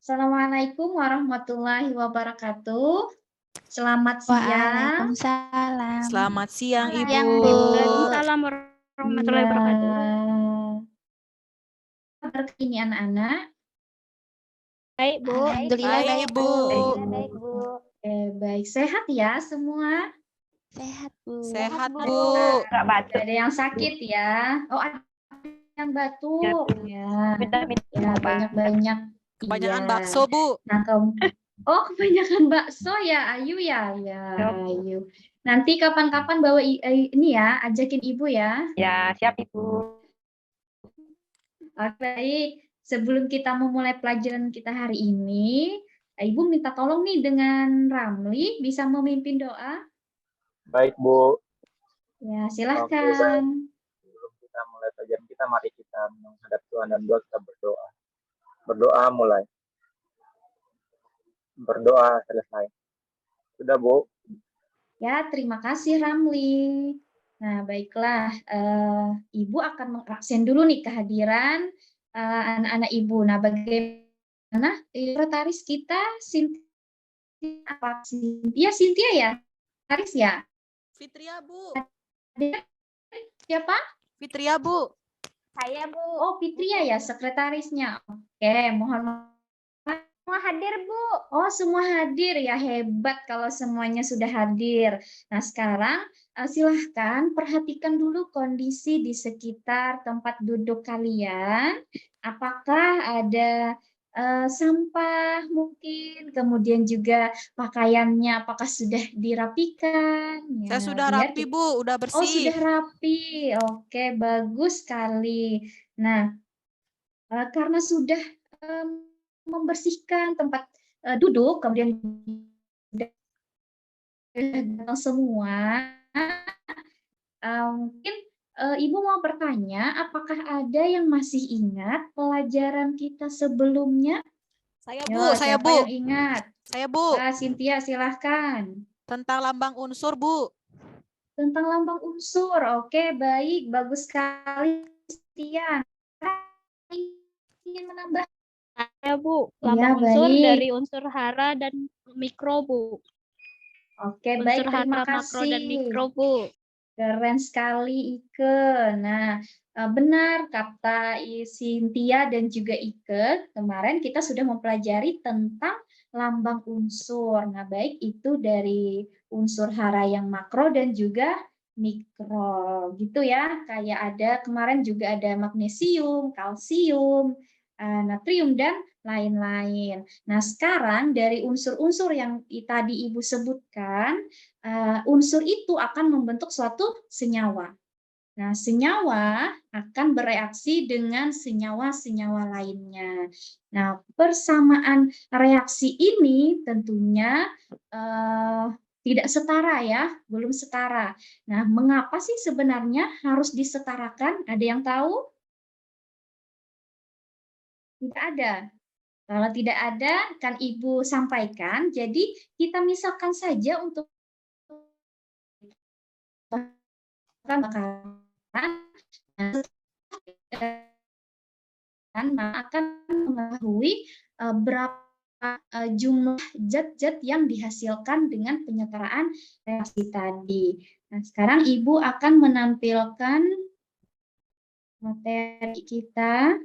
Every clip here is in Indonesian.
Assalamualaikum warahmatullahi wabarakatuh. Selamat siang. Waalaikumsalam. Selamat siang, Siang, Ibu. Bu. Waalaikumsalam warahmatullahi Iya. wabarakatuh. Kabar ini anak-anak? Baik, Bu. Alhamdulillah Baik, baik, Ibu. Baik, Bu. Baik. Sehat ya semua? Sehat, Bu. Sehat, Bu. Bu. Nggak batuk. Tidak ada yang sakit ya? Oh, ada yang batuk. Ya, Vitamin ya banyak-banyak. Kebanyakan Iya. bakso, Bu. Nah, oh, kebanyakan bakso ya, Ayu ya? Ya, Ayu. Nanti kapan-kapan bawa ini ya, ajakin Ibu ya. Ya, siap, Ibu. Oke, baik. Sebelum kita memulai pelajaran kita hari ini, Ibu minta tolong nih dengan Ramli bisa memimpin doa. Baik, Bu. Ya, silahkan. Sebelum kita mulai pelajaran kita, mari kita menghadap Tuhan dan kita berdoa. Berdoa mulai. Berdoa selesai. Sudah, Bu? Ya, terima kasih Ramli. Nah, baiklah. Ibu akan mengabsen dulu nih kehadiran anak-anak Ibu. Nah, bagaimana sekretaris kita Cynthia ya? Sekretaris ya? Fitria, Bu. Siapa? Fitria, Bu. Saya, Bu. Oh, Fitria ya sekretarisnya. Oke, mohon Mau hadir, Bu. Oh, semua hadir ya, hebat kalau semuanya sudah hadir. Nah, sekarang silahkan perhatikan dulu kondisi di sekitar tempat duduk kalian. Apakah ada sampah mungkin, kemudian juga pakaiannya apakah sudah dirapikan? Saya Ya, sudah biar rapi, Bu. Udah bersih. Oh, sudah rapi. Oke, bagus sekali. Nah, karena sudah membersihkan tempat duduk, kemudian semua, mungkin Ibu mau bertanya, apakah ada yang masih ingat pelajaran kita sebelumnya? Saya, Yo, Bu. Saya, siapa Bu. yang ingat? Saya, Bu. Cynthia, silahkan. Tentang lambang unsur, Bu. Tentang lambang unsur, oke, baik, bagus sekali, Cynthia. Ingin menambah? Saya, Bu. Iya, Lambang unsur baik. dari unsur hara dan mikro, Bu. Oke, Unsur baik, hara, terima makro, dan kasih. mikro, Bu. Keren sekali, Ike. Nah, benar kata Cynthia dan juga Ike, kemarin kita sudah mempelajari tentang lambang unsur. Nah, baik itu dari unsur hara yang makro dan juga mikro. Gitu ya, kayak ada kemarin juga ada magnesium, kalsium, natrium, dan lain-lain. Nah, sekarang dari unsur-unsur yang tadi Ibu sebutkan, unsur itu akan membentuk suatu senyawa. Nah, senyawa akan bereaksi dengan senyawa-senyawa lainnya. Nah, persamaan reaksi ini tentunya tidak setara ya, belum setara. Nah, mengapa sih sebenarnya harus disetarakan? Ada yang tahu? Tidak ada. Kalau tidak ada, kan Ibu sampaikan. Jadi, kita misalkan saja untuk akan mengetahui berapa jumlah zat-zat yang dihasilkan dengan penyetaraan reaksi tadi. Nah, sekarang Ibu akan menampilkan materi kita.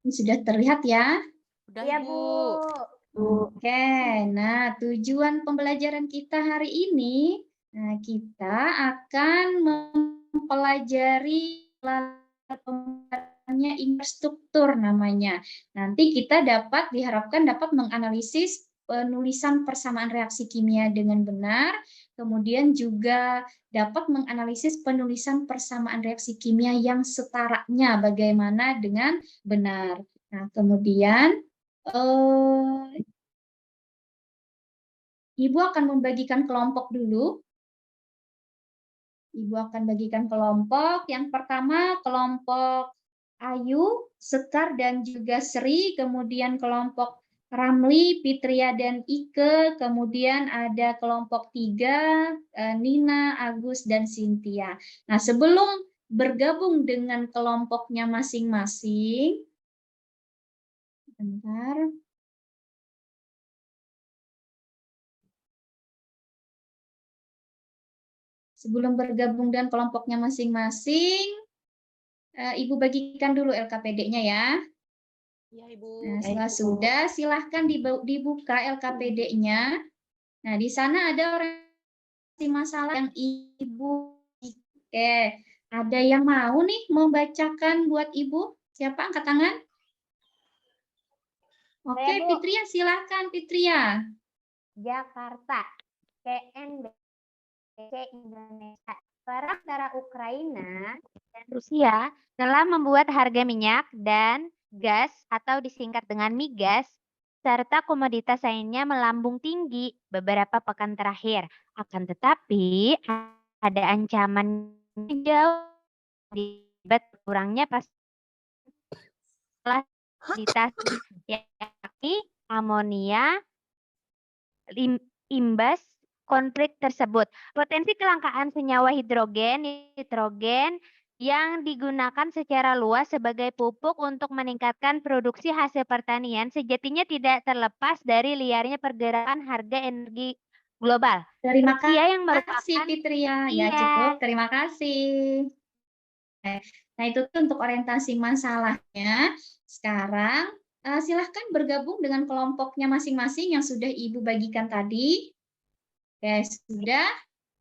Ini sudah terlihat ya? Udah, Iya, Ibu. Bu. Oke, nah tujuan pembelajaran kita hari ini, nah kita akan mempelajari pembelajarannya infrastruktur namanya. Nanti kita diharapkan dapat menganalisis penulisan persamaan reaksi kimia dengan benar, kemudian juga dapat menganalisis penulisan persamaan reaksi kimia yang setaranya bagaimana dengan benar. Nah, kemudian Ibu akan membagikan kelompok dulu. Ibu akan bagikan kelompok. Yang pertama kelompok Ayu, Sekar, dan juga Sri. Kemudian kelompok Ramli, Fitria, dan Ike. Kemudian ada kelompok 3, Nina, Agus, dan Cynthia. Nah, sebelum bergabung dengan kelompoknya masing-masing, Bentar. Sebelum bergabung dengan kelompoknya masing-masing, Ibu bagikan dulu LKPD-nya ya. Iya, Ibu. Nah, setelah sudah, silahkan dibuka LKPD-nya. Nah, di sana ada orientasi masalah yang Ibu. Oke, ada yang mau nih membacakan buat Ibu? Siapa angkat tangan? Oke, Saya, Bu. Fitria, silahkan Fitria. Jakarta, KNBC Indonesia. Perang antara Ukraina dan Rusia telah membuat harga minyak dan gas atau disingkat dengan migas serta komoditas lainnya melambung tinggi beberapa pekan terakhir. Akan tetapi ada ancaman jauh akibat kurangnya komoditas yakni amonia imbas konflik tersebut. Potensi kelangkaan senyawa nitrogen yang digunakan secara luas sebagai pupuk untuk meningkatkan produksi hasil pertanian sejatinya tidak terlepas dari liarnya pergerakan harga energi global. Terima Rusia yang kasih merupakan Fitria. Ya, Iya. cukup. Terima kasih. Nah, itu untuk orientasi masalahnya. Sekarang silahkan bergabung dengan kelompoknya masing-masing yang sudah Ibu bagikan tadi. Oke, sudah.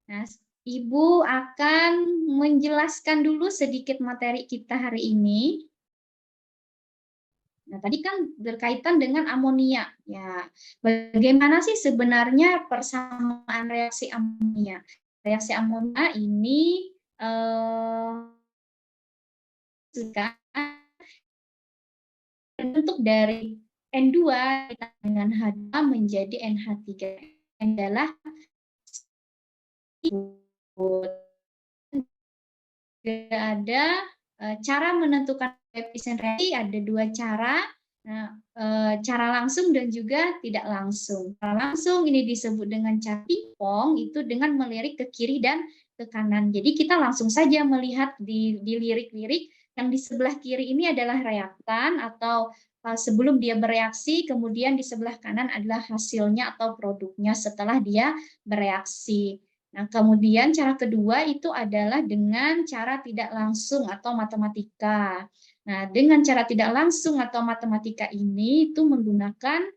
Nah, Ibu akan menjelaskan dulu sedikit materi kita hari ini. Nah, tadi kan berkaitan dengan amonia. Ya, bagaimana sih sebenarnya persamaan reaksi amonia? Reaksi amonia ini bentuk dari N2 dengan H2 menjadi NH3 adalah ada cara menentukan koefisien reaksi, ada dua cara. Nah, cara langsung dan juga tidak langsung. Cara langsung ini disebut dengan cara pingpong, itu dengan melirik ke kiri dan ke kanan. Jadi kita langsung saja melihat di lirik-lirik yang di sebelah kiri ini adalah reaktan atau sebelum dia bereaksi, kemudian di sebelah kanan adalah hasilnya atau produknya setelah dia bereaksi. Nah, kemudian cara kedua itu adalah dengan cara tidak langsung atau matematika. Nah, dengan cara tidak langsung atau matematika ini itu menggunakan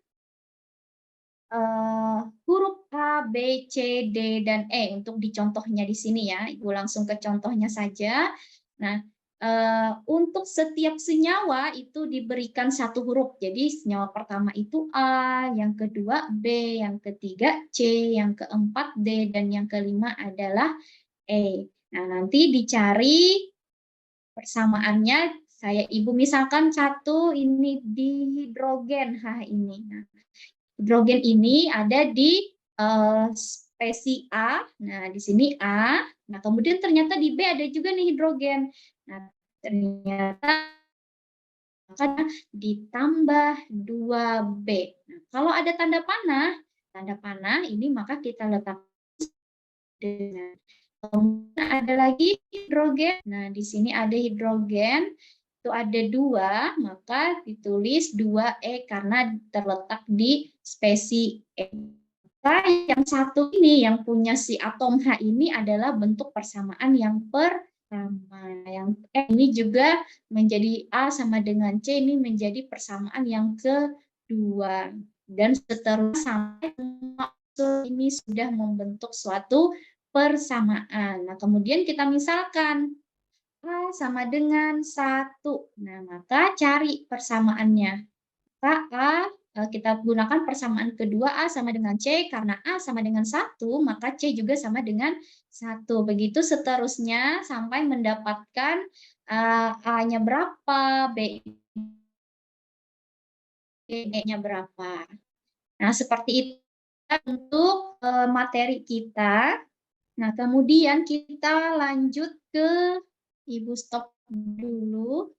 huruf A, B, C, D, dan E untuk dicontohnya di sini ya. Ibu langsung ke contohnya saja. Nah, untuk setiap senyawa itu diberikan satu huruf. Jadi senyawa pertama itu A, yang kedua B, yang ketiga C, yang keempat D, dan yang kelima adalah E. Nah, nanti dicari persamaannya. Ibu misalkan satu ini di hidrogen H ini. Nah, hidrogen ini ada di spesies A. Nah, di sini A. Nah, kemudian ternyata di B ada juga nih hidrogen. Nah, ternyata ditambah 2B. Nah, kalau ada tanda panah ini maka kita letak dengan. Kemudian ada lagi hidrogen. Nah, di sini ada hidrogen. Itu ada 2, maka ditulis 2E karena terletak di spesies E. Maka yang satu ini, yang punya si atom H ini adalah bentuk persamaan yang pertama. Yang E ini juga menjadi A sama dengan C, ini menjadi persamaan yang kedua. Dan seterusnya sampai ini sudah membentuk suatu persamaan. Nah, kemudian kita misalkan A sama dengan 1. Nah, maka cari persamaannya. Maka kita gunakan persamaan kedua A sama dengan C, karena A sama dengan 1, maka C juga sama dengan 1. Begitu seterusnya sampai mendapatkan A-nya berapa, B-nya berapa. Nah, seperti itu untuk materi kita. Nah, kemudian kita lanjut ke Ibu stop dulu.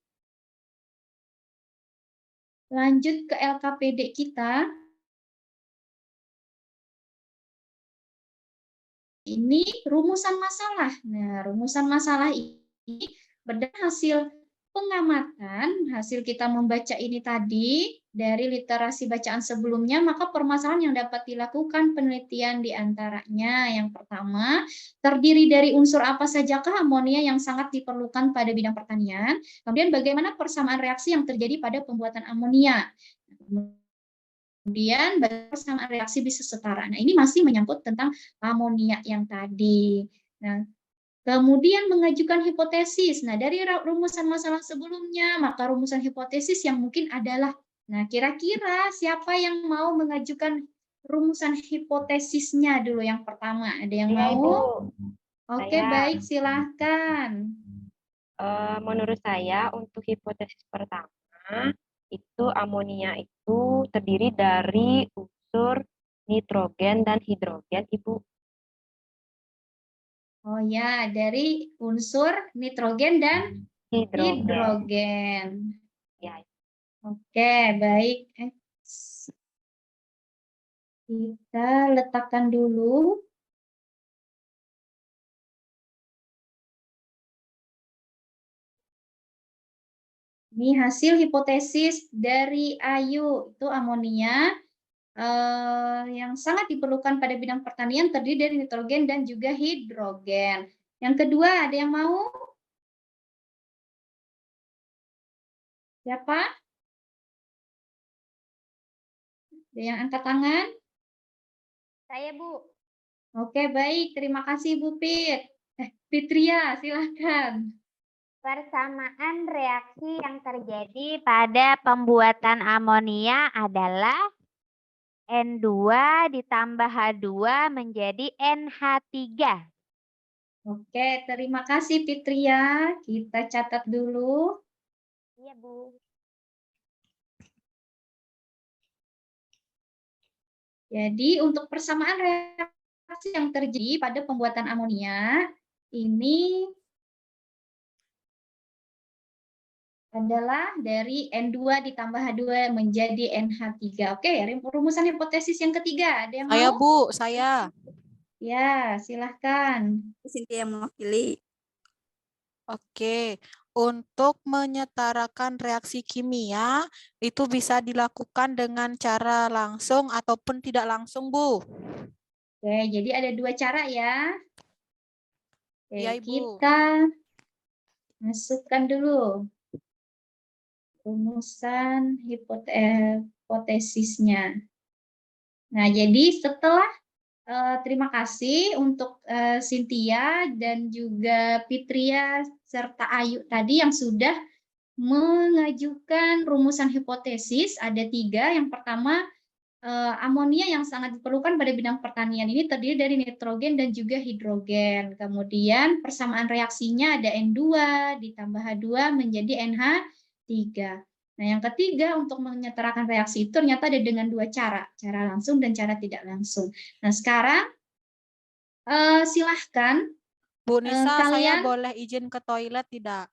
Lanjut ke LKPD kita. Ini rumusan masalah. Nah, rumusan masalah ini berdasarkan hasil pengamatan hasil kita membaca ini tadi dari literasi bacaan sebelumnya, maka permasalahan yang dapat dilakukan penelitian di antaranya yang pertama, terdiri dari unsur apa sajakah amonia yang sangat diperlukan pada bidang pertanian, kemudian bagaimana persamaan reaksi yang terjadi pada pembuatan amonia. Kemudian persamaan reaksi bisa setara. Nah, ini masih menyangkut tentang amonia yang tadi. Nah, kemudian mengajukan hipotesis. Nah, dari rumusan masalah sebelumnya, maka rumusan hipotesis yang mungkin adalah, nah kira-kira siapa yang mau mengajukan rumusan hipotesisnya dulu yang pertama? Ada yang Iya, mau? Ibu. Oke, Saya. baik, silahkan. Menurut saya untuk hipotesis pertama itu amonia itu terdiri dari unsur nitrogen dan hidrogen, Ibu. Oh ya, dari unsur nitrogen dan hidrogen. Ya. Oke, baik. Kita letakkan dulu. Ini hasil hipotesis dari Ayu, itu amonia yang sangat diperlukan pada bidang pertanian terdiri dari nitrogen dan juga hidrogen. Yang kedua, ada yang mau? Siapa? Ada yang angkat tangan? Saya, Bu. Oke, baik. Terima kasih, Bu Fitria, silakan. Persamaan reaksi yang terjadi pada pembuatan amonia adalah N2 ditambah H2 menjadi NH3. Oke, terima kasih Fitria. Kita catat dulu. Iya, Bu. Jadi untuk persamaan reaksi yang terjadi pada pembuatan amonia ini adalah dari N2 ditambah H2 menjadi NH3. Oke, rumusan hipotesis yang ketiga. Ada yang mau? Saya, Bu, saya. Ya, silahkan. Cynthia mewakili. Oke, untuk menyetarakan reaksi kimia itu bisa dilakukan dengan cara langsung ataupun tidak langsung, Bu. Oke, jadi ada dua cara ya. Oke, Ya, Ibu. kita masukkan dulu rumusan hipotesisnya. Nah, jadi setelah terima kasih untuk Cynthia dan juga Fitria serta Ayu tadi yang sudah mengajukan rumusan hipotesis. Ada 3. Yang pertama, amonia yang sangat diperlukan pada bidang pertanian ini terdiri dari nitrogen dan juga hidrogen. Kemudian persamaan reaksinya ada N2 ditambah H2 menjadi NH3. Nah, yang ketiga untuk menyetarakan reaksi itu ternyata ada dengan 2 cara langsung dan cara tidak langsung. Nah, sekarang silahkan Bu Nisa, saya kalian. boleh izin ke toilet tidak?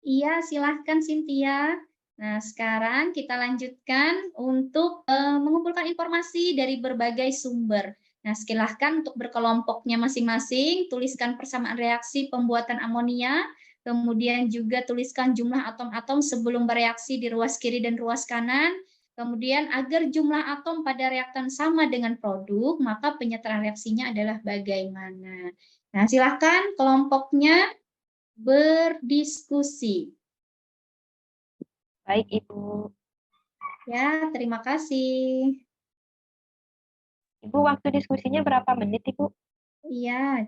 Iya, silahkan Cynthia. Nah, sekarang kita lanjutkan untuk mengumpulkan informasi dari berbagai sumber. Nah, silahkan untuk berkelompoknya masing-masing, tuliskan persamaan reaksi pembuatan amonia, kemudian juga tuliskan jumlah atom-atom sebelum bereaksi di ruas kiri dan ruas kanan, kemudian agar jumlah atom pada reaktan sama dengan produk, maka penyetaraan reaksinya adalah bagaimana. Nah, silahkan kelompoknya berdiskusi. Baik, Ibu. Ya, terima kasih. Ibu, waktu diskusinya berapa menit, Ibu? Iya,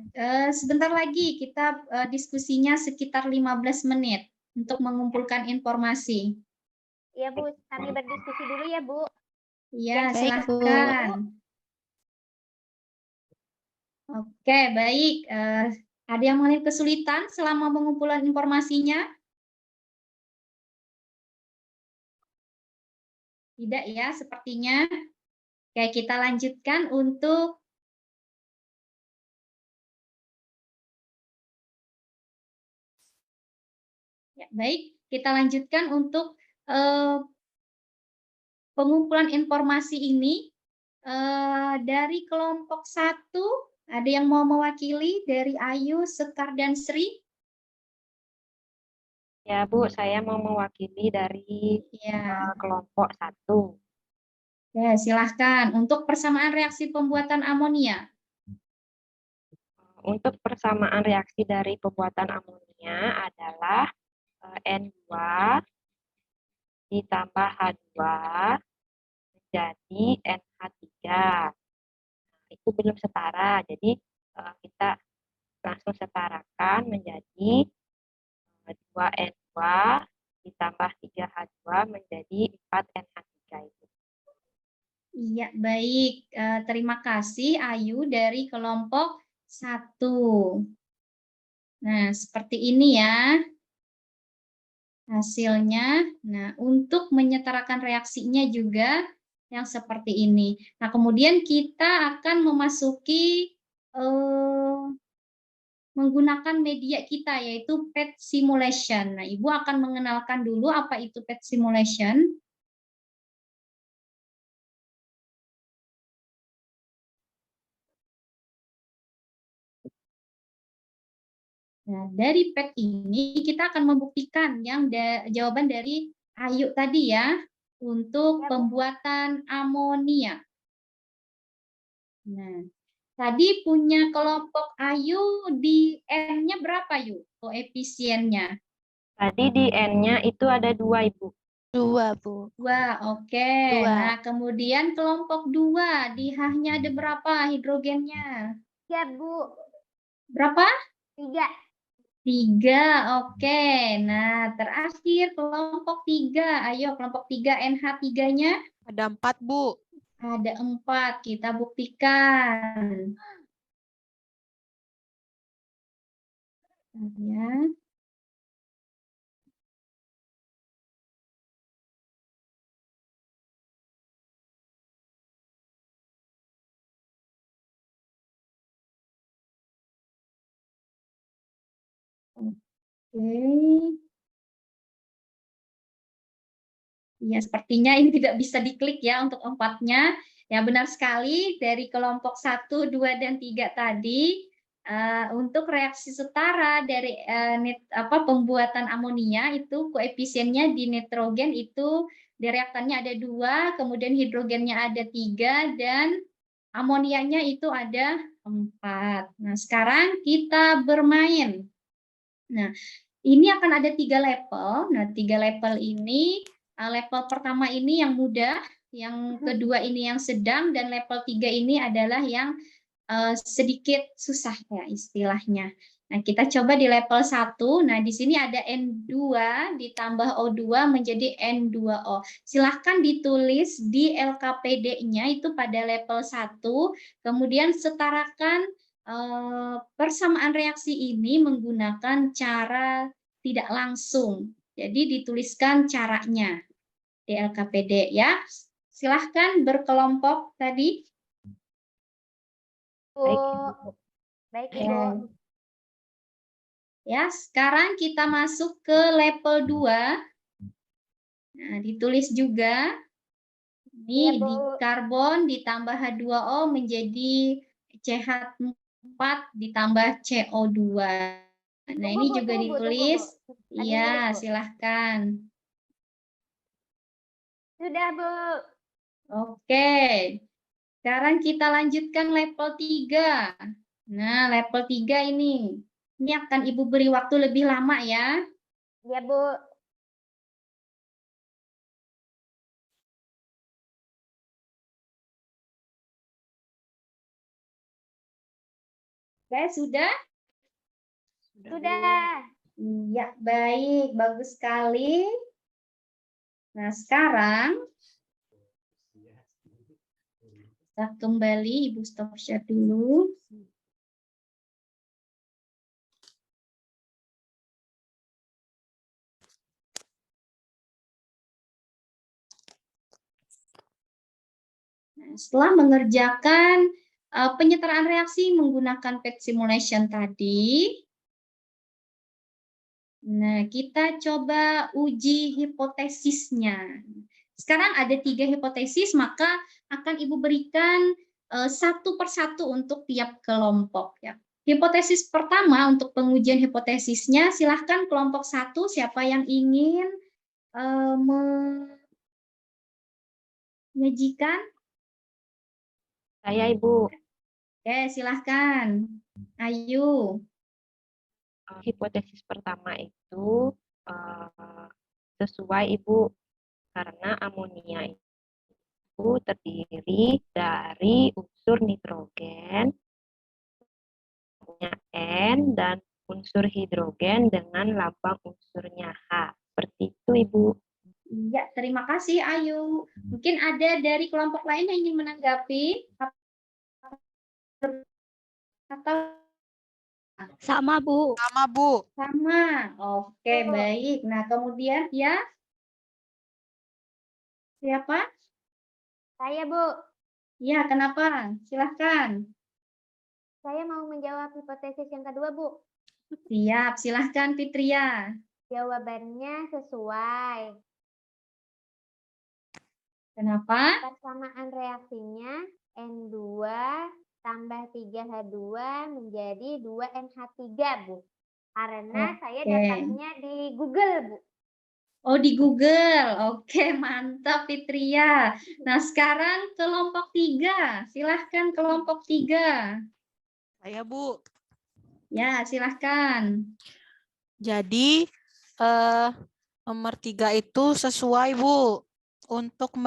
sebentar lagi kita diskusinya sekitar 15 menit untuk mengumpulkan informasi. Iya, Bu. Kami berdiskusi dulu ya, Bu. Iya, Baik, silahkan. Oke, baik. Ada yang mengalami kesulitan selama pengumpulan informasinya? Tidak ya, sepertinya. Oke, kita lanjutkan untuk ya, baik, kita lanjutkan untuk pengumpulan informasi ini dari kelompok 1. Ada yang mau mewakili dari Ayu, Sekar, dan Sri? Ya, Bu, saya mau mewakili dari Ya, kelompok 1. ya, silahkan. Untuk persamaan reaksi pembuatan amonia. Untuk persamaan reaksi dari pembuatan amonia adalah N2 ditambah H2 menjadi NH3. Itu belum setara, jadi kita langsung setarakan menjadi 2N2 ditambah 3H2 menjadi 4NH3 itu. Iya, baik. Terima kasih Ayu dari kelompok 1. Nah, seperti ini ya hasilnya. Nah, untuk menyetarakan reaksinya juga yang seperti ini. Nah, kemudian kita akan memasuki menggunakan media kita, yaitu PET simulation. Nah, Ibu akan mengenalkan dulu apa itu PET simulation. Nah, dari PET ini kita akan membuktikan yang jawaban dari Ayu tadi ya, untuk pembuatan amonia. Nah, tadi punya kelompok Ayu di N-nya berapa, Yu? Koefisiennya? Tadi di N-nya itu ada 2, Ibu. 2, Bu. 2, oke. 2. Nah, kemudian kelompok 2, di H-nya ada berapa hidrogennya? Ya, Bu. Berapa? 3. 3, oke. Nah, terakhir kelompok 3. Ayo, kelompok 3 NH3-nya? Ada 4, Bu. Ada 4, kita buktikan. Ya. Oke. Ya, sepertinya ini tidak bisa diklik ya untuk 4-nya. Ya, benar sekali dari kelompok 1, 2, dan 3 tadi. Untuk reaksi setara dari pembuatan amonia itu koefisiennya di nitrogen itu di reaktannya ada 2, kemudian hidrogennya ada 3, dan amonianya itu ada 4. Nah, sekarang kita bermain. Nah, ini akan ada 3 level. Nah, 3 level ini, level pertama ini yang mudah, yang kedua ini yang sedang, dan level 3 ini adalah yang sedikit susah ya istilahnya. Nah, kita coba di level 1. Nah, di sini ada N2 ditambah O2 menjadi N2O. Silahkan ditulis di LKPD-nya itu pada level 1, kemudian setarakan persamaan reaksi ini menggunakan cara tidak langsung. Jadi dituliskan caranya di LKPD ya. Silahkan berkelompok tadi. Baik, Ibu. Baik, Ya. Ibu. Ya, sekarang kita masuk ke level 2. Nah, ditulis juga. Ini Iya, Bu. di karbon ditambah H2O menjadi CH4 ditambah CO2. Nah, ini Bu, juga tunggu, ditulis. Bu. Iya, Bu. silahkan. Sudah, Bu. Oke. Sekarang kita lanjutkan level 3. Nah, level 3 ini. Ini akan Ibu beri waktu lebih lama ya. Iya, Bu. Oke, sudah? Sudah. Iya, baik. Bagus sekali. Nah, sekarang kita kembali, Ibu stop share dulu. Nah, setelah mengerjakan penyetaraan reaksi menggunakan PET simulation tadi, nah kita coba uji hipotesisnya. Sekarang ada 3 hipotesis, maka akan Ibu berikan satu persatu untuk tiap kelompok ya. hipotesis pertama untuk pengujian hipotesisnya, silahkan kelompok 1 siapa yang ingin menyajikan? Saya Ibu. Oke, silahkan. Ayu. Hipotesis pertama itu sesuai Ibu, karena amonia itu terdiri dari unsur nitrogen N dan unsur hidrogen dengan lambang unsurnya H. Seperti itu Ibu. Iya, terima kasih Ayu. Mungkin ada dari kelompok lain yang ingin menanggapi? Atau Sama, Bu. Sama, Bu. sama? Oke, baik. Nah, kemudian ya, siapa? Saya, Bu. Ya, kenapa? Silahkan. Saya mau menjawab hipotesis yang kedua, Bu. Siap, silahkan Fitria. Jawabannya sesuai. Kenapa? Persamaan reaksinya N2 tambah 3H2 menjadi 2NH3, Bu. Karena saya Oke. dapatnya di Google, Bu. Oh, di Google. Oke, mantap Fitria. Nah, sekarang kelompok 3. Silahkan kelompok 3. Saya, Bu. Ya, silahkan. Jadi nomor 3 itu sesuai, Bu. Untuk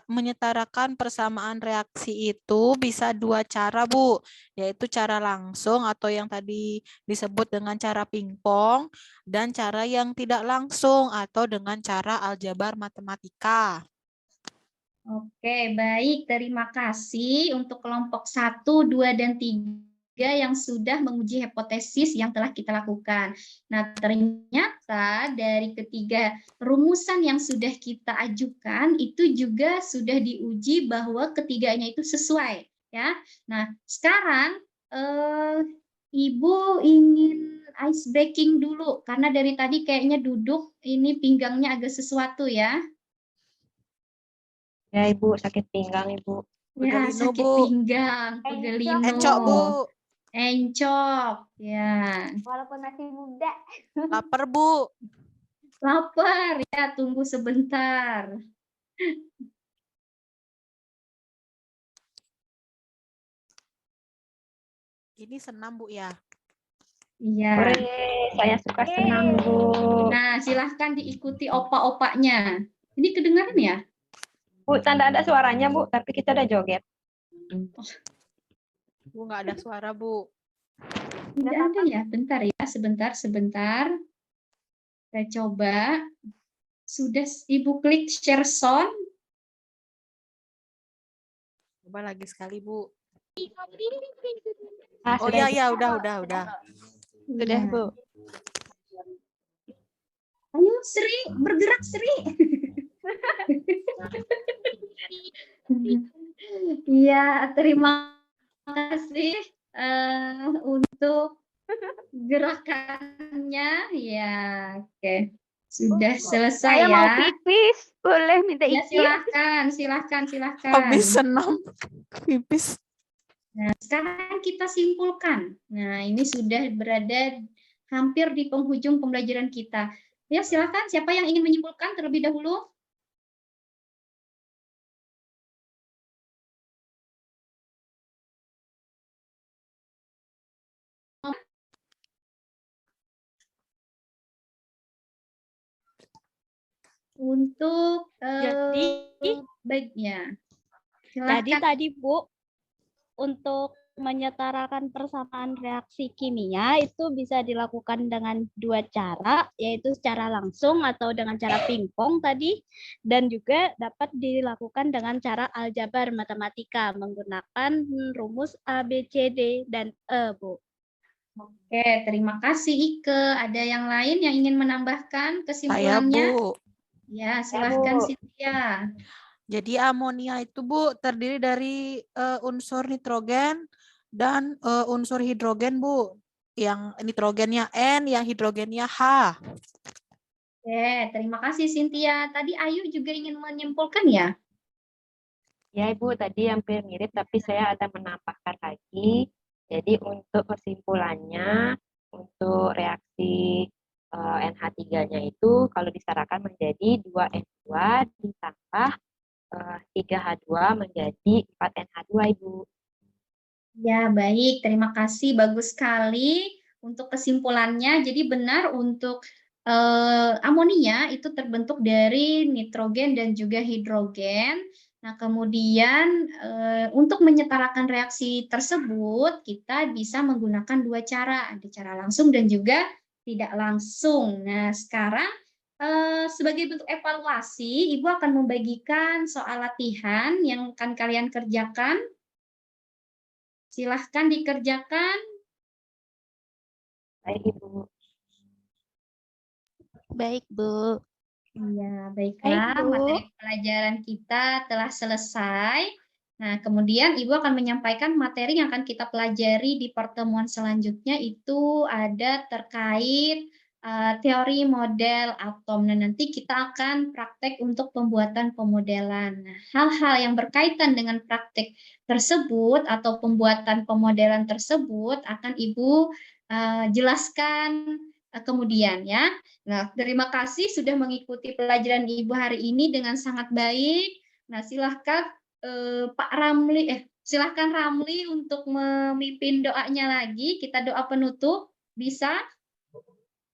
menyetarakan persamaan reaksi itu bisa 2 cara, Bu. Yaitu cara langsung atau yang tadi disebut dengan cara pingpong, dan cara yang tidak langsung atau dengan cara aljabar matematika. Oke, baik. Terima kasih untuk kelompok 1, 2, dan 3 yang sudah menguji hipotesis yang telah kita lakukan. Nah, ternyata dari ketiga rumusan yang sudah kita ajukan itu juga sudah diuji bahwa ketiganya itu sesuai, ya. Nah, sekarang Ibu ingin ice breaking dulu karena dari tadi kayaknya duduk ini pinggangnya agak sesuatu ya. Ya Ibu, sakit pinggang Ibu. Ya, Pegelino, sakit Bu. pinggang, pegelino. Encok, Bu. Encok, ya. Walaupun masih muda. Lapar, Bu. Lapar, ya tunggu sebentar. Ini senam, Bu, ya. Iya. Hore, saya suka senam Bu. Nah, silahkan diikuti opak-opaknya. Ini kedengaran ya? Bu, tanda ada suaranya Bu, tapi kita udah joget. Bu, nggak ada suara, Bu. Tidak ada ya? Bentar ya, sebentar. Saya coba. Sudah Ibu klik share sound? Coba lagi sekali, Bu. Oh Sudah, iya, Bu. udah. Sudah Bu. Ayo Sri, bergerak Sri. Iya, terima kasih untuk gerakannya. Ya, oke. Sudah selesai Saya mau ya. pipis. Boleh minta Ya, izin? silahkan. Habis senam, pipis. Nah, sekarang kita simpulkan. Nah, ini sudah berada hampir di penghujung pembelajaran kita. Ya, silakan. Siapa yang ingin menyimpulkan terlebih dahulu? Untuk baiknya. Jadi Silakan. tadi Bu, untuk menyetarakan persamaan reaksi kimia itu bisa dilakukan dengan 2 cara, yaitu secara langsung atau dengan cara pingpong tadi, dan juga dapat dilakukan dengan cara aljabar matematika menggunakan rumus A, B, C, D, dan E, Bu. Oke, terima kasih Ike. Ada yang lain yang ingin menambahkan Saya, kesimpulannya? Bu. Ya, silahkan Bu. Cynthia. Jadi amonia itu, Bu, terdiri dari unsur nitrogen dan unsur hidrogen, Bu. Yang nitrogennya N, yang hidrogennya H. Oke, terima kasih Cynthia. Tadi Ayu juga ingin menyimpulkan ya? Ya Ibu, tadi hampir mirip, tapi saya ada menambahkan lagi Jadi untuk kesimpulannya, untuk reaksi NH3-nya itu kalau disarankan menjadi 2N2 ditambah 3H2 menjadi 4NH2, Ibu. Ya, baik. Terima kasih. Bagus sekali untuk kesimpulannya. Jadi benar untuk amonia itu terbentuk dari nitrogen dan juga hidrogen. Nah, kemudian untuk menyetarakan reaksi tersebut, kita bisa menggunakan dua cara. Ada cara langsung dan juga tidak langsung. Nah, sekarang sebagai bentuk evaluasi, Ibu akan membagikan soal latihan yang akan kalian kerjakan. Silahkan dikerjakan. Baik, Ibu. Baik, Bu. Ya, Baik, baiklah. Bu. Materi pelajaran kita telah selesai. Nah, kemudian Ibu akan menyampaikan materi yang akan kita pelajari di pertemuan selanjutnya itu ada terkait teori model atom. Nah, nanti kita akan praktek untuk pembuatan pemodelan. Nah, hal-hal yang berkaitan dengan praktek tersebut atau pembuatan pemodelan tersebut akan Ibu jelaskan kemudian ya. Nah, terima kasih sudah mengikuti pelajaran Ibu hari ini dengan sangat baik. Nah, silahkan Pak Ramli, silahkan Ramli untuk memimpin doanya lagi. Kita doa penutup, bisa?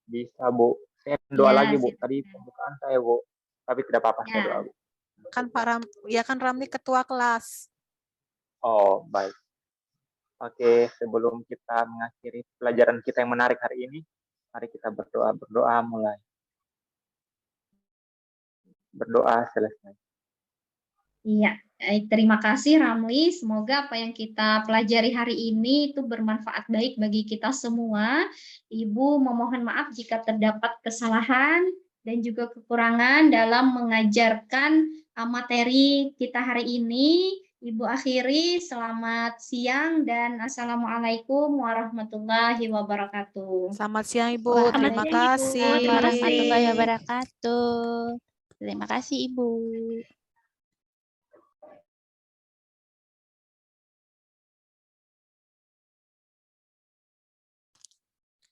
Bisa, Bu. Saya doa Ya, lagi, Bu. silakan. Tadi pembukaan saya, Bu. Tapi tidak apa-apa, saya Ya. doa, Bu. Kan kan Ramli ketua kelas. Oh, baik. Oke, sebelum kita mengakhiri pelajaran kita yang menarik hari ini, mari kita berdoa. Berdoa mulai. Berdoa selesai. Iya, terima kasih Ramli. Semoga apa yang kita pelajari hari ini itu bermanfaat baik bagi kita semua. Ibu memohon maaf jika terdapat kesalahan dan juga kekurangan dalam mengajarkan materi kita hari ini. Ibu akhiri, selamat siang dan Assalamualaikum warahmatullahi wabarakatuh. Selamat siang, Ibu. Terima kasih. Warahmatullahi wabarakatuh. Terima kasih, Ibu.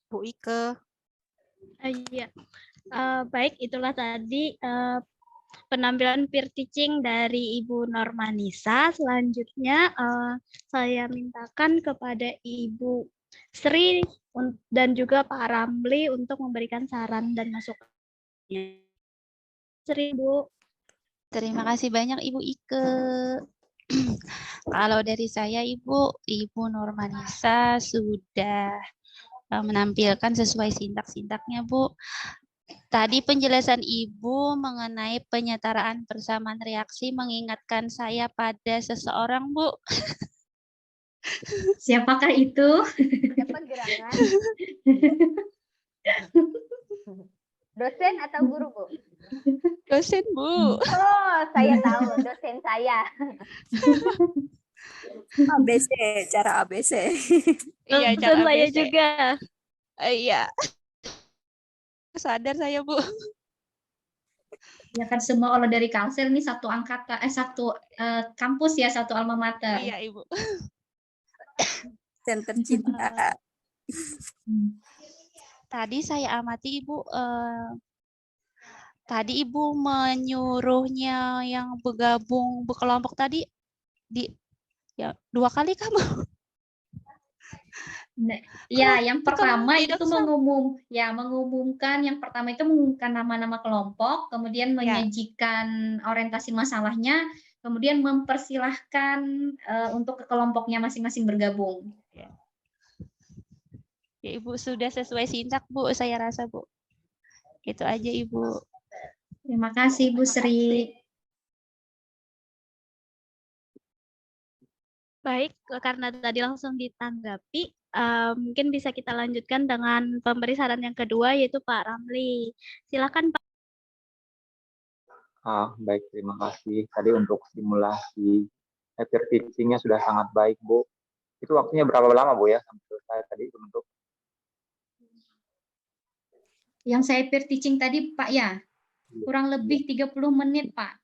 Bu Ike. Iya. Baik, itulah tadi penampilan peer teaching dari Ibu Normanisa. Selanjutnya saya mintakan kepada Ibu Sri dan juga Pak Ramli untuk memberikan saran dan masukannya. Sri, Bu. Terima kasih banyak Ibu Ike. Kalau dari saya Ibu Normanisa sudah menampilkan sesuai sintak-sintaknya, Bu. Tadi penjelasan Ibu mengenai penyetaraan persamaan reaksi mengingatkan saya pada seseorang, Bu. Siapakah itu? Siapa gerangan? Dosen atau guru, Bu? Dosen, Bu. Oh, saya tahu, dosen saya. ABC, cara ABC. Iya, cara saya juga. Iya. Sadar saya, Bu. Ya kan semua kalau dari Kalsel ini satu angkatan, satu kampus ya, satu alma mater. Iya, Ibu. Dan tercinta. Tadi saya amati Ibu, tadi Ibu menyuruhnya yang bergabung berkelompok tadi ya 2 kali kan, Bu? Ya, yang pertama itu mengumumkan yang pertama itu mengumumkan nama-nama kelompok, kemudian menyajikan orientasi masalahnya, kemudian mempersilahkan untuk ke kelompoknya masing-masing bergabung. Ya, Ibu sudah sesuai sintak, Bu, saya rasa, Bu. Itu aja, Ibu. Terima kasih, Bu Sri. Baik, karena tadi langsung ditanggapi, mungkin bisa kita lanjutkan dengan pemberi saran yang kedua, yaitu Pak Ramli. Silakan, Pak. Baik, terima kasih. Tadi untuk simulasi peer teaching-nya sudah sangat baik, Bu. Itu waktunya berapa lama, Bu, ya, sampai selesai tadi untuk? Yang saya peer teaching tadi, Pak, ya, kurang lebih 30 menit, Pak.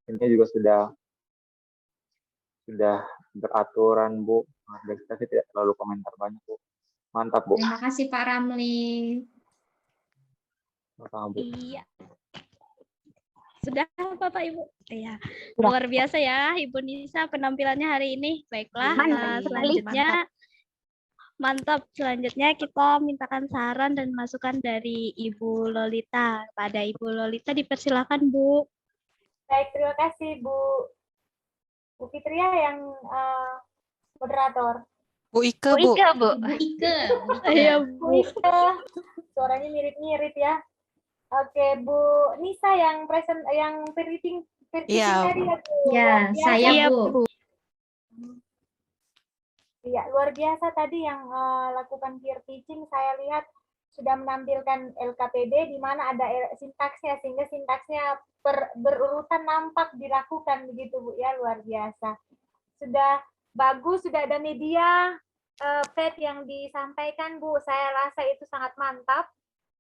Ini juga sudah sudah beraturan, Bu. Kita sih tidak terlalu komentar banyak, Bu. Mantap, Bu. Terima kasih Pak Ramli. Sama, Bu. Iya. Sudah Bapak Ibu? Iya. Sudah. Luar biasa ya Ibu Nisa penampilannya hari ini. Baiklah, Mantap sekali. selanjutnya mantap. Selanjutnya kita mintakan saran dan masukan dari Ibu Lolita. Pada Ibu Lolita dipersilakan, Bu. Baik, terima kasih Bu Fitria yang moderator. Bu Ike, Bu Bu. Ike, Bu. Bu Ike. Iya, Bu Ika, suaranya mirip-mirip ya. Oke, Bu Nisa yang presenting Iya. tadi ya, Bu. Ya, Luar biasa. saya Iya, Bu. Iya, luar biasa tadi yang lakukan peer teaching. Saya lihat sudah menampilkan LKPD di mana ada sintaksnya, sehingga sintaksnya berurutan nampak dilakukan begitu, Bu ya, luar biasa. Sudah bagus, sudah ada media PET yang disampaikan, Bu. Saya rasa itu sangat mantap.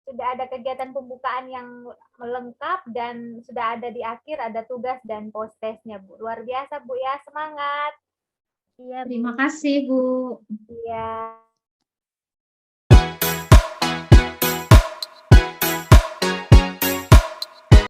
Sudah ada kegiatan pembukaan yang lengkap dan sudah ada di akhir ada tugas dan post testnya, Bu. Luar biasa, Bu ya, semangat. Iya, Bu. Terima kasih Bu. Iya.